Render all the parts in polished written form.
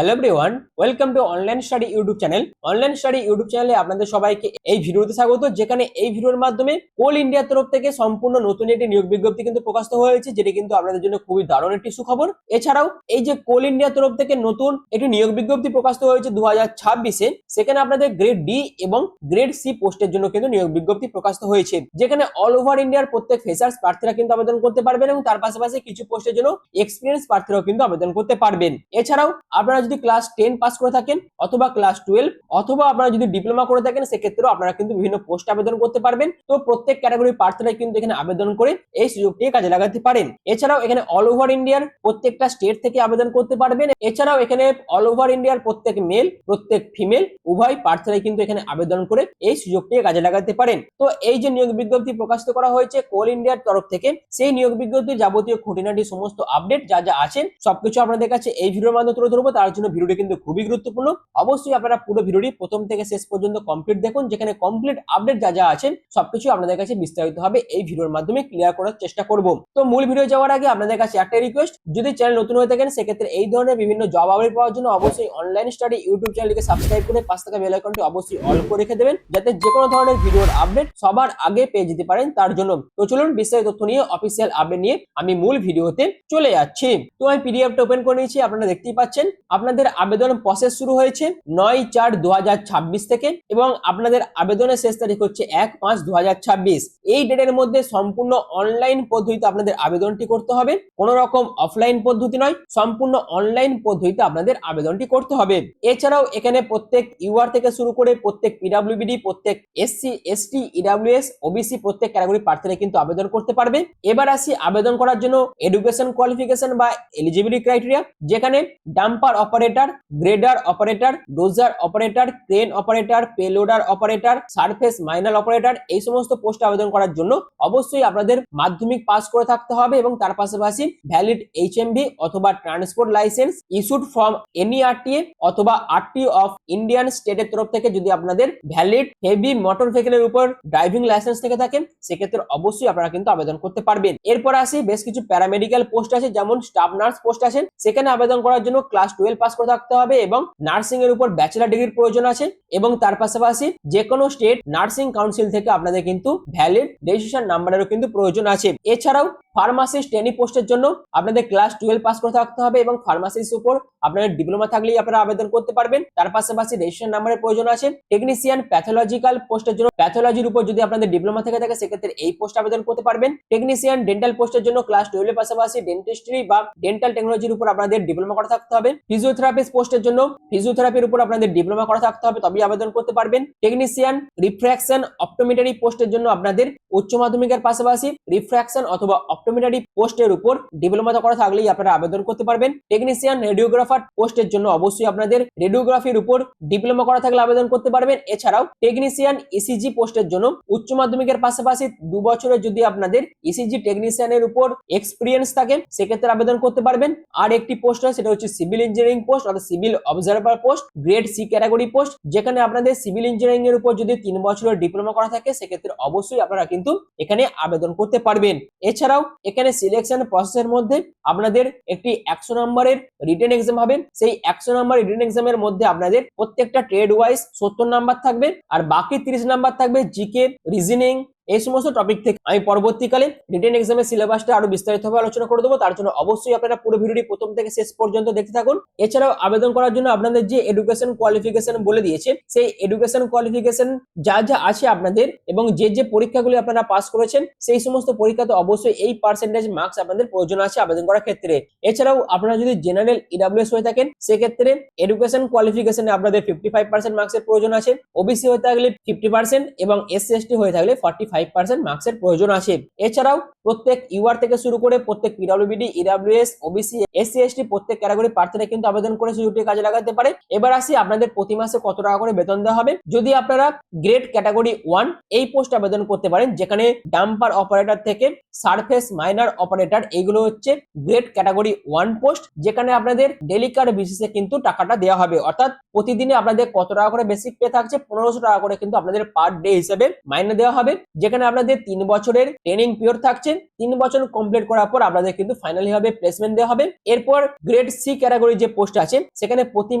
Hello everyone, welcome to online study YouTube channel. Online study YouTube চ্যানেলে আপনাদের সবাইকে এই ভিডিওতে স্বাগত, যেখানে এই ভিডিওর মাধ্যমে কোল ইন্ডিয়ার তরফ থেকে সম্পূর্ণ নতুন একটি নিয়োগ বিজ্ঞপ্তি কিন্তু প্রকাশিত হয়েছে, যেটি কিন্তু আপনাদের জন্য খুবই দারুণ একটি সুখবর। এছাড়াও এই যে কোল ইন্ডিয়ার তরফ থেকে নতুন একটি নিয়োগ বিজ্ঞপ্তি প্রকাশিত হয়েছে 2026-এ, সেখানে আপনাদের গ্রেড ডি এবং গ্রেড সি পোস্টের জন্য কিন্তু নিয়োগ বিজ্ঞপ্তি প্রকাশিত হয়েছে, যেখানে অল ওভার ইন্ডিয়ার প্রত্যেক ফ্রেশার্স প্রার্থীরা কিন্তু আবেদন করতে পারবেন এবং তার পাশাপাশি কিছু পোস্টের জন্য এক্সপিরিয়েন্স প্রার্থীরাও কিন্তু আবেদন করতে পারবেন। এছাড়াও আপনারা যদি ক্লাস 10 পাস করে থাকেন অথবা ক্লাস 12 অথবা আপনারা যদি ডিপ্লোমা করে থাকেন, সেক্ষেত্রেও আপনারা কিন্তু বিভিন্ন পোস্ট আবেদন করতে পারবেন। তো প্রত্যেক ক্যাটাগরির প্রার্থীরা কিন্তু এখানে আবেদন করে এই সুযোগটি কাজে লাগাতে পারেন। এছাড়াও এখানে অল ওভার ইন্ডিয়ার প্রত্যেকটা স্টেট থেকে আবেদন করতে পারবেন। এছাড়াও এখানে অল ওভার ইন্ডিয়ার প্রত্যেক মেল প্রত্যেক ফিমেল উভয় প্রার্থীরাই কিন্তু এখানে আবেদন করে এই সুযোগটি কাজে লাগাতে পারেন। তো এই যে নিয়োগ বিজ্ঞপ্তি প্রকাশিত করা হয়েছে কোল ইন্ডিয়ার তরফ থেকে, সেই নিয়োগ বিজ্ঞপ্তির যাবতীয় খুঁটিনাটি সমস্ত আপডেট যা যা আছে সবকিছু আপনাদের কাছে এই ভিডিওর মাধ্যমে তুলে ধরবো। তার জন্য ভিডিওটি কিন্তু খুবই গুরুত্বপূর্ণ। অবশ্যই আপনারা পুরো ভিডিওটি প্রথম থেকে শেষ পর্যন্ত কমপ্লিট দেখুন, যেখানে কমপ্লিট আপডেট যা যা আছে সবকিছু আপনাদের কাছে বিস্তারিতভাবে এই ভিডিওর মাধ্যমে ক্লিয়ার করার চেষ্টা করব। তো মূল ভিডিও যাওয়ার আগে আপনাদের কাছে একটা রিকোয়েস্ট, যদি চ্যানেল নতুন হয়ে থাকেন সেক্ষেত্রে এই ধরনের বিভিন্ন জব আপডেট পাওয়ার জন্য অবশ্যই অনলাইন স্টাডি ইউটিউব চ্যানেলকে সাবস্ক্রাইব করে পাশে থাকা বেল আইকনটি অবশ্যই অল করে রেখে দেবেন, যাতে যে কোনো ধরনের ভিডিওর আপডেট সবার আগে পেয়ে যেতে পারেন তার জন্য। তো চলুন বিস্তারিত তথ্য নিয়ে অফিসিয়াল আপডেট নিয়ে আমি মূল ভিডিওতে চলে যাচ্ছি। তো আমি পিডিএফটা ওপেন করে নিয়েছি, আপনারা দেখতেই পাচ্ছেন আপনাদের আবেদন প্রসেস শুরু হয়েছে 9/4/2026 থেকে এবং আপনাদের আবেদনের শেষ তারিখ হচ্ছে 1/5/2026। এই ডেটের মধ্যে সম্পূর্ণ অনলাইন পদ্ধতিতে আপনাদের আবেদনটি করতে হবে, কোনো রকম অফলাইন পদ্ধতি নয়, সম্পূর্ণ অনলাইন পদ্ধতিতে আপনাদের আবেদনটি করতে হবে। এছাড়াও এখানে প্রত্যেক ইউআর থেকে শুরু করে প্রত্যেক পিডব্লিউবিডি, প্রত্যেক এসসি এসটি ইডব্লিউএস ওবিসি প্রত্যেক ক্যাটাগরি প্রার্থীরা কিন্তু আবেদন করতে পারবে। এবার আসি আবেদন করার জন্য এডুকেশন কোয়ালিফিকেশন বা এলিজিবিলিটি ক্রাইটেরিয়া, যেখানে dumper operator, grader operator, dozer operator, crane operator, payloader operator, surface minor operator, এই সমস্ত পোস্টে আবেদন করার জন্য অবশ্যই আপনাদের মাধ্যমিক পাস করে থাকতে হবে এবং তার পাশাপাশি ভ্যালিড এইচএমভি অথবা transport licence issued from any RTA অথবা আরটিও অফ ইন্ডিয়ান স্টেটের তরফ থেকে যদি আপনাদের ভ্যালিড হেভি মোটর ভেহিকলের উপর ড্রাইভিং লাইসেন্স থেকে থাকে, সেক্ষেত্রে অবশ্যই আপনারা কিন্তু আবেদন করতে পারবেন। এরপর আসি বেশ কিছু প্যারামেডিক্যাল পোস্ট আছে, যেমন স্টাফ নার্স পোস্ট আছে, সেখানে আবেদন করার জন্য ক্লাস 12 পাস করে থাকতে হবে এবং নার্সিং এর উপর ব্যাচেলর ডিগ্রির প্রয়োজন আছে এবং তার পাশাপাশি যে কোনো স্টেট নার্সিং কাউন্সিল থেকে আপনাদের কিন্তু ভ্যালিড রেজিস্ট্রেশন নাম্বারেরও কিন্তু প্রয়োজন আছে। এছাড়াও ফার্মাসিস্ট ট্রেনি পোস্টের জন্য আপনাদের ক্লাস 12 পাস করে থাকতে হবে এবং ফার্মাসিস্ট উপর আপনাদের ডিপ্লোমা থাকলেই আপনারা আবেদন করতে পারবেন। তার পাশাপাশি রেজিস্ট্রেশন নাম্বারের প্রয়োজন আছে। টেকনিশিয়ান প্যাথোলজিক্যাল পোস্টের জন্য প্যাথোলজির উপর যদি আপনাদের ডিপ্লোমা থেকে থাকে, সেক্ষেত্রে এই পোস্ট আবেদন করতে পারবেন। টেকনিশিয়ান ডেন্টাল পোস্টের জন্য ক্লাস 12 এর পাশাপাশি ডেন্টিস্ট্রি বা ডেন্টাল টেকনোলজির উপর আপনাদের ডিপ্লোমা করা থাকতে হবে। ফিজিওথেরাপিস্ট পোস্টের জন্য ফিজিওথেরাপির উপর আপনাদের ডিপ্লোমা করা থাকতে হবে, তবেই আবেদন করতে পারবেন। টেকনিশিয়ান রিফ্র্যাকশন অপটোমেট্রি পোস্টের জন্য আপনাদের উচ্চ মাধ্যমিকের পাশাপাশি রিফ্র্যাকশন অথবা অপটোমেট্রি পোস্টের উপর ডিপ্লোমা করা থাকলেই আপনারা আবেদন করতে পারবেন। টেকনিশিয়ান রেডিওগ্রাফার পোস্টের জন্য অবশ্যই আপনাদের রেডিওগ্রাফির উপর ডিপ্লোমা করা থাকলে আবেদন করতে পারবেন। এছাড়াও টেকনিশিয়ান ইসিজি পোস্টের জন্য উচ্চ মাধ্যমিকের পাশাপাশি 2 বছরের যদি আপনাদের ইসিজি টেকনিশিয়ানের উপর এক্সপিরিয়েন্স থাকে, সেক্ষেত্রে আবেদন করতে পারবেন। আর একটি পোস্ট আছে, সেটা হচ্ছে সিভিল ইঞ্জিনিয়ারিং পোস্ট অর্থাৎ civil observer post, grade C category post, যেখানে আপনাদের সিভিল ইঞ্জিনিয়ারিং এর উপর যদি 3 বছরের ডিপ্লোমা করা থাকে, সেক্ষেত্রে অবশ্যই আপনারা কিন্তু এখানে আবেদন করতে পারবেন। এছাড়াও এখানে সিলেকশন প্রসেসের মধ্যে আপনাদের একটি 100 নম্বরের রিটেন এক্সাম হবে। সেই 100 নম্বর রিটেন এক্সামের মধ্যে আপনাদের প্রত্যেকটা ট্রেড ওয়াইজ 70 নাম্বার থাকবে আর বাকি 30 নাম্বার থাকবে জিকে, রিজনিং, এই সমস্ত টপিক থেকে। আমি পরবর্তীকালে রিটেন এক্সামের সিলেবাসটা আরো বিস্তারিতভাবে আলোচনা করে দেবো, তার জন্য অবশ্যই আপনারা পুরো ভিডিওটি প্রথম থেকে শেষ পর্যন্ত দেখতে থাকুন। এছাড়াও আবেদন করার জন্য আপনাদের যে এডুকেশন কোয়ালিফিকেশন বলে দিয়েছে, সেই এডুকেশন কোয়ালিফিকেশন যা যা আছে আপনাদের এবং যে যে পরীক্ষাগুলি আপনারা পাস করেছেন, সেই সমস্ত পরীক্ষাতে অবশ্যই এই পার্সেন্টেজ মার্কস আপনাদের প্রয়োজন আছে আবেদন করার ক্ষেত্রে। এছাড়াও আপনারা যদি জেনারেল ইডব্লিউএস হয়ে থাকেন, সেক্ষেত্রে এডুকেশন কোয়ালিফিকেশনে আপনাদের 55% মার্কসের প্রয়োজন আছে। ওবিসি হয়ে থাকলে 50% এবং এসসি এসটি হয়ে থাকলে 45% মার্কসের প্রয়োজন আছে। এছাড়াও প্রত্যেক ইউআর থেকে শুরু করে প্রত্যেক পিডব্লিউবিডি, ইডব্লিউএস, ওবিসি, এসসি এসটি প্রত্যেক ক্যাটাগরি প্রার্থীরা কিন্তু আবেদন করে সুযোগটি কাজে লাগাতে পারে। এবার আসি আপনাদের প্রতি মাসে কত টাকা করে বেতন দেওয়া হবে। যদি আপনারা গ্রেড ক্যাটাগরি 1 এই পোস্ট আবেদন করতে পারেন, যেখানে ডাম্পার অপারেটর থেকে সারফেস মাইনার অপারেটর, এগুলো হচ্ছে গ্রেড ক্যাটাগরি 1 পোস্ট, যেখানে আপনাদের ডেলি কার্ড বেসিসে কিন্তু টাকাটা দেওয়া হবে। অর্থাৎ প্রতিদিনে আপনাদের কত টাকা করে বেসিক পে থাকছে, 1500 টাকা করে কিন্তু আপনাদের পার ডে হিসেবে মাইনে দেওয়া হবে। যেখানে আপনাদের 3 বছরের ট্রেনিং পিরিয়ড থাকছে। 3 বছর কমপ্লিট করার পর আপনাদের কিন্তু ফাইনালি হবে প্লেসমেন্ট দেওয়া হবে। এরপর গ্রেড সি ক্যাটাগরি যে পোস্ট আছে সেখানে প্রতি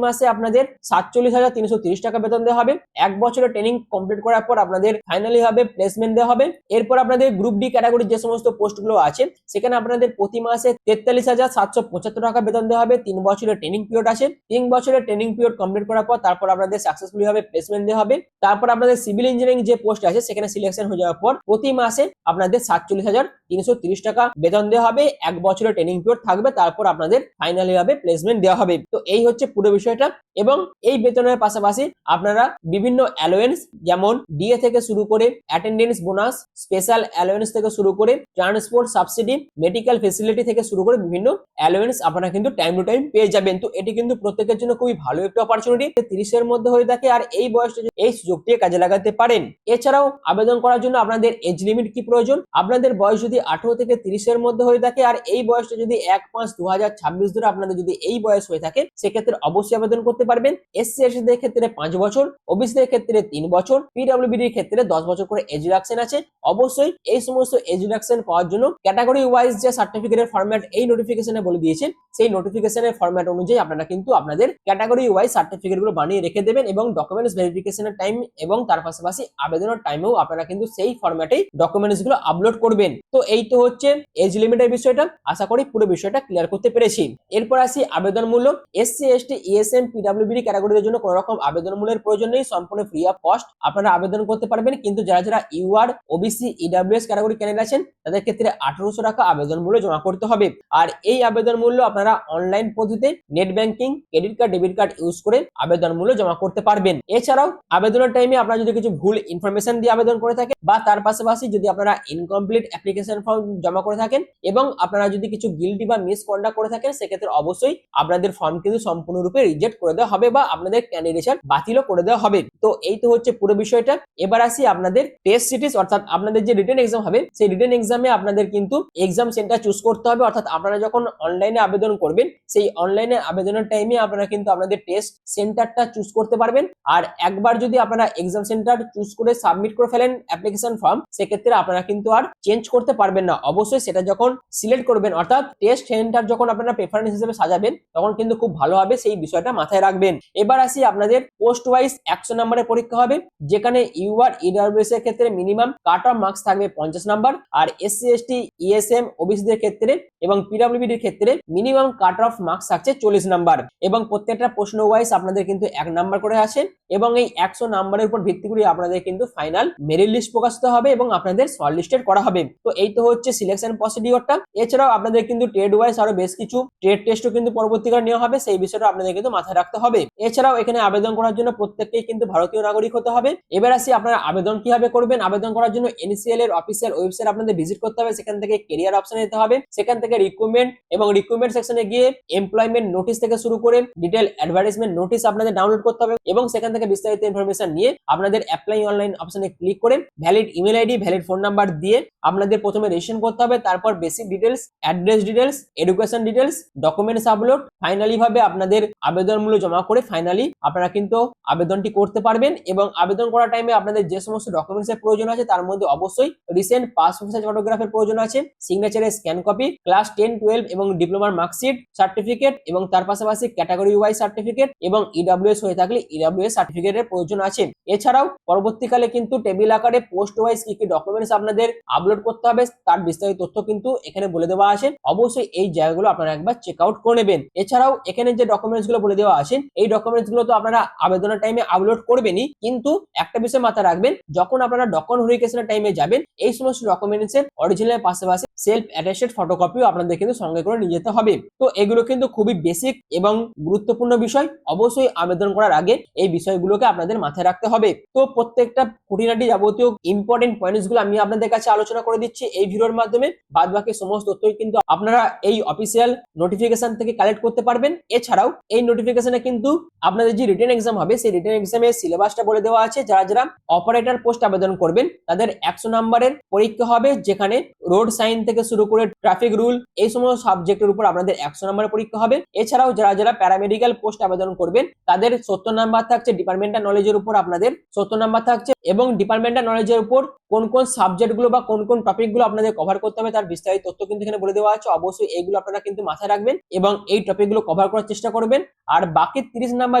মাসে আপনাদের 47,330 টাকা বেতন দেওয়া হবে। 1 বছরের ট্রেনিং কমপ্লিট করার পর আপনাদের ফাইনালি হবে প্লেসমেন্ট দেওয়া হবে। এরপর আপনাদের গ্রুপ ডি ক্যাটাগরির যে সমস্ত পোস্টগুলো আছে সেখানে আপনাদের প্রতি মাসে 43,775 টাকা বেতন দেওয়া হবে। 3 বছরের ট্রেনিং পিরিয়ড আছে। 3 বছরের ট্রেনিং পিরিয়ড কমপ্লিট করার পর তারপর আপনাদের সাকসেসফুলি হবে প্লেসমেন্ট দেওয়া হবে। তারপর আপনাদের সিভিল ইঞ্জিনিয়ারিং যে পোস্ট আছে সেখানে সিলেকশন হয়ে যাওয়ার পর প্রতি মাসে আপনাদের 47,330 টাকা বেতন দেওয়া হবে। 1 বছরের ট্রেনিং পিরিয়ড থাকবে, তারপর আপনাদের ফাইনালি হবে প্লেসমেন্ট দেওয়া হবে। তো এই হচ্ছে পুরো বিষয়টা। এবং এই বেতনের পাশাপাশি আপনারা বিভিন্ন অ্যালোয়েন্স যেমন ডিএ থেকে শুরু করে অ্যাটেন্ডেন্স বোনাস, স্পেশাল অ্যালোয়েন্স থেকে শুরু করে ট্রান্সপোর্ট সাবসিডি, মেডিকেল ফেসিলিটি থেকে শুরু করে বিভিন্ন অ্যালোয়েন্স আপনারা কিন্তু টাইম টু টাইম পেয়ে যাবেন। তো এটি কিন্তু প্রত্যেকের জন্য খুবই ভালো একটা অপরচুনিটি। 30 এর মধ্যে হয়ে থাকে আর এই বয়সটা এই সুযোগটি কাজে লাগাতে পারেন। এছাড়াও আবেদন করার জন্য আপনাদের এজ লিমিট কি প্রয়োজন? আপনাদের বয়স যদি 18 থেকে 30 এর মধ্যে হয়ে থাকে আর এই বয়সটা যদি 1/5/2026 ধরে আপনাদের যদি এই বয়স হয়ে থাকে সেক্ষেত্রে অবশ্যই আবেদন করতে পারবেন। এসসি এসটি দের ক্ষেত্রে 5 বছর, ওবিসি দের ক্ষেত্রে 3 বছর, পিডব্লিউডি এর ক্ষেত্রে 10 বছর করে এজ রিডাকশন আছে। অবশ্যই এই সমস্ত এজ রিডাকশন পাওয়ার জন্য ক্যাটাগরি ওয়াইজ যে সার্টিফিকেটের ফরম্যাট এই নোটিফিকেশনে বলে দিয়েছে সেই নোটিফিকেশনের ফরম্যাট অনুযায়ী আপনারা কিন্তু আপনাদের ক্যাটাগরি ওয়াইজ সার্টিফিকেটগুলো বানিয়ে রেখে দেবেন এবং ডকুমেন্টস ভেরিফিকেশনের টাইম এবং তার পাশাপাশি আবেদনের টাইমেও আপনারা কিন্তু সেই ফরম্যাটেই ডকুমেন্টসগুলো আপলোড করবেন। তো এই তো হচ্ছে এজ লিমিটের বিষয়টা। আশা করি পুরো বিষয়টা ক্লিয়ার করতে পেরেছি। এরপর আসি আবেদন মূল্য। এসসি এসটি ইএসএম পিডব্লিউডি ক্যাটাগরির জন্য কোনো রকম আবেদন মূল্যের প্রয়োজন নেই, সম্পূর্ণ ফ্রি অফ কস্ট আপনারা আবেদন করতে পারবেন। কিন্তু যারা যারা UR, OBC, EWS category candidate আছেন তাদের ক্ষেত্রে 1800 টাকা আবেদন মূল্য জমা করতে হবে। আর এই আবেদন মূল্য আপনারা অনলাইন পদ্ধতিতে net banking, credit card, debit card use করে আবেদন মূল্য জমা করতে পারবেন। এছাড়াও আবেদনের টাইমে আপনারা যদি কিছু ভুল ইনফরমেশন দিয়ে আবেদন করে থাকেন বা তার পাশাপাশি যদি আপনারা ইনকমপ্লিট অ্যাপ্লিকেশন ফর্ম জমা করে থাকেন এবং আপনারা যদি কিছু গিল্টি বা মিসকন্ডাক্ট করে থাকেন সেক্ষেত্রে অবশ্যই আপনাদের ফর্ম কিন্তু সম্পূর্ণরূপে রিজেক্ট করে দেওয়া হবে বা আপনাদের ক্যান্ডিডেশন বাতিলও করে দেওয়া হবে। তো এই তো হচ্ছে পুরো বিষয়টা। এবার আসি আপনাদের টেস্ট সিরিজ অর্থাৎ আপনাদের যে রিটেন এক্সাম হবে সেই রিটেন এক্সামে আপনাদের কিন্তু এক্সাম সেন্টার চুজ করতে হবে। অর্থাৎ আপনারা যখন অনলাইনে আবেদন করবেন সেই অনলাইনে আবেদনের টাইমে আপনারা কিন্তু আপনাদের টেস্ট সেন্টারটা চুজ করতে পারবেন। আর একবার যদি আপনারা এক্সাম সেন্টার চুজ করে সাবমিট করে ফেলেন অ্যাপ্লিকেশন ফর্ম সেক্ষেত্রে আপনারা কিন্তু আর চেঞ্জ করতে পারবেন না। অবশ্যই সেটা যখন সিলেক্ট করবেন অর্থাৎ টেস্ট সেন্টার যখন আপনারা প্রেফারেন্স হিসেবে সাজাবেন তখন কিন্তু খুব ভালো হবে, সেই বিষয়টা মাথায় রাখবেন। এবার আসি আপনাদের পোস্ট ওয়াইজ 100 নম্বরের পরীক্ষা হবে, যেখানে ইউআর, ইডব্লিউএস এর ক্ষেত্রে মিনিমাম কাট অফ মার্কস থাকবে 50 নাম্বার আর এসসি এসটি ইএসএম ওবিসি দের ক্ষেত্রে এবং পিডব্লিউডি এর ক্ষেত্রে মিনিমাম কাট অফ মার্কস থাকছে 40 নাম্বার এবং প্রত্যেকটা প্রশ্ন ওয়াইজ আপনাদের কিন্তু 1 নাম্বার করে আসে এবং এই 100 নাম্বারের উপর ভিত্তি করে আপনাদের কিন্তু ফাইনাল মেরিট লিস্ট প্রকাশিত হবে এবং আপনাদের শর্ট লিস্টেড করা হবে। তো এই তো হচ্ছে সিলেকশন প্রসিডিওরটা। এছাড়াও আপনাদের কিন্তু ট্রেড ওয়াইজ আরো বেশ কিছু ট্রেড টেস্টও কিন্তু পরবর্তীকালে নেওয়া হবে, সেই বিষয়টা আপনাদের কিন্তু মাথায় রাখতে হবে। এছাড়াও এখানে আবেদন করার জন্য প্রত্যেককেই কিন্তু ভারতীয় নাগরিক হতে হবে। এবার আসি আপনারা আবেদন কিভাবে করবেন। আবেদন করার জন্য এনসিএল এর অফিসিয়াল ওয়েবসাইট আপনাদের ভিজিট করতে হবে, সেখান থেকে ক্যারিয়ার অপশনে যেতে হবে, সেখান থেকে রিক্রুটমেন্ট এবং রিক্রুটমেন্ট সেকশনে গিয়ে এমপ্লয়মেন্ট নোটিশ থেকে শুরু করে ডিটেইল অ্যাডভার্টাইজমেন্ট নোটিশ আপনাদের ডাউনলোড করতে হবে এবং সেখান থেকে বিস্তারিত ইনফরমেশন নিয়ে আপনাদের অ্যাপ্লাই অনলাইন অপশনে ক্লিক করে valid email ID, valid phone number দিয়ে আপনাদের প্রথমে রেজিস্ট্রেশন করতে হবে, তারপর basic details, address details, education details, documents upload, finally ভাবে আপনাদের আবেদন মূল্য জমা করে ফাইনালি আপনারা কিন্তু আবেদনটি করতে পারবেন। এবং আবেদন করার টাইমে আপনাদের যে সমস্ত ডকুমেন্টস এর প্রয়োজন আছে তার মধ্যে অবশ্যই রিসেন্ট পাসপোর্ট সাইজ ফটোগ্রাফের প্রয়োজন আছে, সিগনেচারের স্ক্যান কপি, ক্লাস 10, 12 এবং ডিপ্লোমার মার্কশিট সার্টিফিকেট এবং তার পাশাপাশি ক্যাটাগরি ওয়াইজ সার্টিফিকেট এবং ইডব্লিউএস হয়ে থাকলে ইডব্লিউএস সার্টিফিকেটের প্রয়োজন আছে। এছাড়াও পরবর্তীকালে কিন্তু টেবিল আকারে পোস্ট ওয়াইজ কি কি ডকুমেন্টস আপনাদের আপলোড করতে হবে তার বিস্তারিত তথ্য কিন্তু এখানে বলে দেওয়া আছে। অবশ্যই এই জায়গাগুলো আপনারা একবার চেক আউট করে নেবেন। এছাড়াও এখানে যে ডকুমেন্টস গুলো বলে দেওয়া আছে এই ডকুমেন্টস গুলো তো আপনারা আবেদনের টাইমে আপলোড করবেনই, কিন্তু একটা বিষয় মাথায় রাখবেন, যখন আপনারা ডকুমেন্ট ভেরিফিকেশনের টাইমে যাবেন এই সমস্ত ডকুমেন্টস এর অরিজিনাল পাশাপাশি সেলফ অ্যাটেস্টেড ফটোকপিও আপনাদের কিন্তু সঙ্গে করে নিয়ে যেতে হবে। তো এগুলো কিন্তু খুবই বেসিক এবং গুরুত্বপূর্ণ বিষয়, অবশ্যই আবেদন করার আগে এই বিষয়গুলোকে আপনাদের মাথায় রাখতে হবে। তো প্রত্যেকটা খুঁটিনাটি যাবতীয় ইম্পর্টেন্ট পয়েন্টস গুলো আমি আপনাদের কাছে আলোচনা করে দিচ্ছি এই ভিডিওর মাধ্যমে। বাদ বাকি সমস্ত তথ্যই কিন্তু আপনারা এই অফিসিয়াল নোটিফিকেশন থেকে কালেক্ট করতে পারবেন। এছাড়াও এই নোটিফিকেশনে কিন্তু আপনাদের যে রিটেন এক্সাম হবে সেই রিটেন এক্সামের সিলেবাসটা বলে দেওয়া আছে। যারা যারা অপারেটর পোস্ট আবেদন করবেন তাদের 100 নম্বরের পরীক্ষা হবে, যেখানে রোড সাইন থেকে শুরু করে ট্রাফিক রুল এই সমস্ত সাবজেক্টের উপর আপনাদের 100 নম্বরের পরীক্ষা হবে। এছাড়াও যারা যারা প্যারামেডিক্যাল পোস্ট আবেদন করবেন তাদের 70 নাম্বার থাকছে, ডিপার্টমেন্টাল নলেজের উপর আপনাদের 70 নাম্বার থাকছে এবং ডিপার্টমেন্টাল নলেজের উপর উপর কোন কোন সাবজেক্ট গুলো বা কোন কোন টপিক গুলো আপনাদের কভার করতে হবে তার বিস্তারিত তথ্য কিন্তু এখানে বলে দেওয়া আছে। অবশ্যই এইগুলো আপনারা কিন্তু মাথায় রাখবেন এবং এই টপিক গুলো কভার করার চেষ্টা করবেন। আর বাকি 30 নাম্বার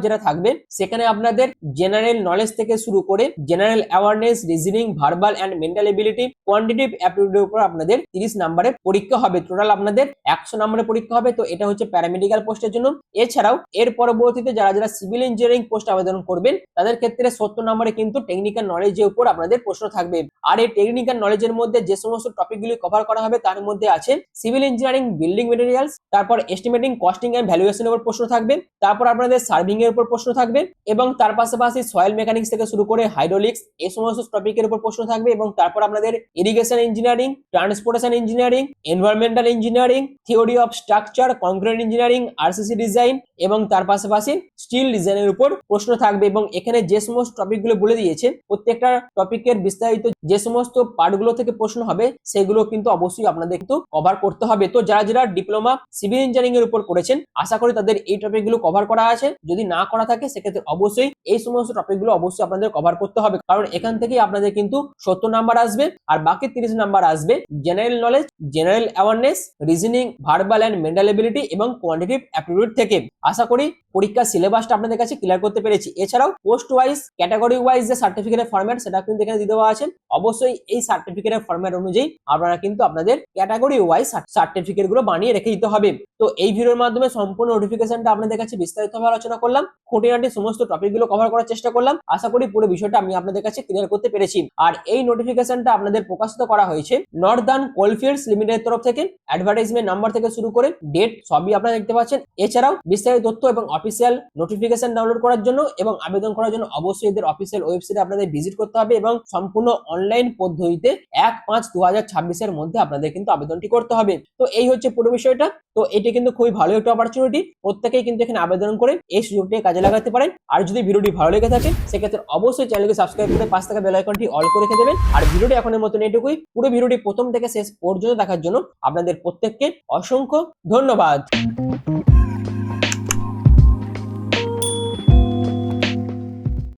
যেটা থাকবে সেখানে আপনাদের জেনারেল নলেজ থেকে শুরু করে general awareness, reasoning, verbal and mental ability, quantitative অ্যাপটিটিউডের উপর আপনাদের 30 নাম্বারের পরীক্ষা হবে। টোটাল আপনাদের 100 নাম্বারের পরীক্ষা হবে। তো এটা হচ্ছে প্যারামেডিক্যাল পোস্টের জন্য। এছাড়াও এর পরবর্তীতে যারা যারা সিভিল ইঞ্জিনিয়ারিং পোস্ট আবেদন করবেন তাদের ক্ষেত্রে 70 নম্বরে কিন্তু টেকনিক্যাল নলেজের উপর আপনাদের প্রশ্ন থাকবে। আর এই টেকনিক্যাল নলেজের মধ্যে যে সমস্ত টপিকগুলি কভার করা হবে তার মধ্যে আছে সিভিল ইঞ্জিনিয়ারিং, বিল্ডিং মেটেরিয়ালস, তারপর এস্টিমেটিং, কস্টিং এন্ড ভ্যালুয়েশনের উপর প্রশ্ন থাকবে, তারপর আপনাদের সার্ভিং এর উপর প্রশ্ন থাকবে এবং তার পাশাপাশি সয়েল মেকানিক্স থেকে শুরু করে হাইড্রোলিক্স এই সমস্ত টপিকের উপর প্রশ্ন থাকবে এবং তারপর আপনাদের irrigation engineering, transportation engineering, environmental engineering, theory of structure, concrete engineering, RCC design এবং তার পাশাপাশি স্টিল ডিজাইনের উপর প্রশ্ন থাকবে। এবং এখানে যে সমস্ত টপিকগুলো বলে দিয়েছে প্রত্যেকটা টপিকের বিস্তারিত যে সমস্ত পার্টগুলো থেকে প্রশ্ন হবে সেগুলো কিন্তু অবশ্যই আপনাদের কিন্তু কভার করতে হবে। তো যারা যারা ডিপ্লোমা সিভিল ইঞ্জিনিয়ারিং এর উপর করেছেন আশা করি তাদের এই টপিকগুলো কভার করা আছে। যদি না করা থাকে সেক্ষেত্রে অবশ্যই এই সমস্ত টপিকগুলো অবশ্যই আপনাদের কভার করতে হবে, কারণ এখান থেকেই আপনাদের কিন্তু 70 নাম্বার আসবে আর বাকি 30 নাম্বার আসবে general knowledge, general awareness, reasoning, verbal and mental ability এবং কোয়ান্টিটেটিভ অ্যাপটিটিউড থেকে। আশা করি পরীক্ষার সিলেবাসটা আপনাদের কাছে ক্লিয়ার করতে পেরেছি। এছাড়াও পোস্ট ওয়াইজ, ক্যাটাগরি ওয়াইজ যে সার্টিফিকেটের ফরম্যাট সেটা কিন্তু এখানে দিয়ে দেওয়া আছে। অবশ্যই এই সার্টিফিকেটের ফরম্যাট অনুযায়ী আপনারা কিন্তু আপনাদের ক্যাটাগরি ওয়াইজ সার্টিফিকেট গুলো বানিয়ে রেখে দিতে হবে। তো এই ভিডিওর মাধ্যমে সম্পূর্ণ নোটিফিকেশনটা আপনাদের কাছে বিস্তারিতভাবে আলোচনা করলাম, খুঁটিনাটি সমস্ত টপিক গুলো কভার করার চেষ্টা করলাম। আশা করি পুরো বিষয়টা আমি আপনাদের কাছে ক্লিয়ার করতে পেরেছি। আর এই নোটিফিকেশনটা আপনাদের প্রকাশিত করা হয়েছে নর্দার্ন কোলফিল্ডস লিমিটেড তরফ থেকে। অ্যাডভার্টাইজমেন্ট নাম্বার থেকে শুরু করে ডেট সবই আপনারা দেখতে পাচ্ছেন। এছাড়াও বিস্তারিত তথ্য এবং অফিসিয়াল নোটিফিকেশন ডাউনলোড করার জন্য এবং আবেদন করার জন্য অবশ্যই এদের অফিসিয়াল ওয়েবসাইটে আপনাদের ভিজিট করতে হবে এবং সম্পূর্ণ অনলাইন পদ্ধতিতে 1/5/2026 এর মধ্যে আপনাদের কিন্তু আবেদনটি করতে হবে। তো এই হচ্ছে পুরো বিষয়টা। তো এটি কিন্তু খুবই ভালো একটা অপরচুনিটি, প্রত্যেকেই কিন্তু এখানে আবেদন করে এই সুযোগটি কাজে লাগাতে পারেন। আর যদি ভিডিওটি ভালো লেগে থাকে সেক্ষেত্রে অবশ্যই চ্যানেলকে সাবস্ক্রাইব করে পাশে থাকা বেল আইকনটি অল করে রেখে দেবেন। আর ভিডিওটি এখনের মতন এটুকুই। পুরো ভিডিওটি প্রথম থেকে শেষ পর্যন্ত দেখার জন্য আপনাদের প্রত্যেককে অসংখ্য ধন্যবাদ।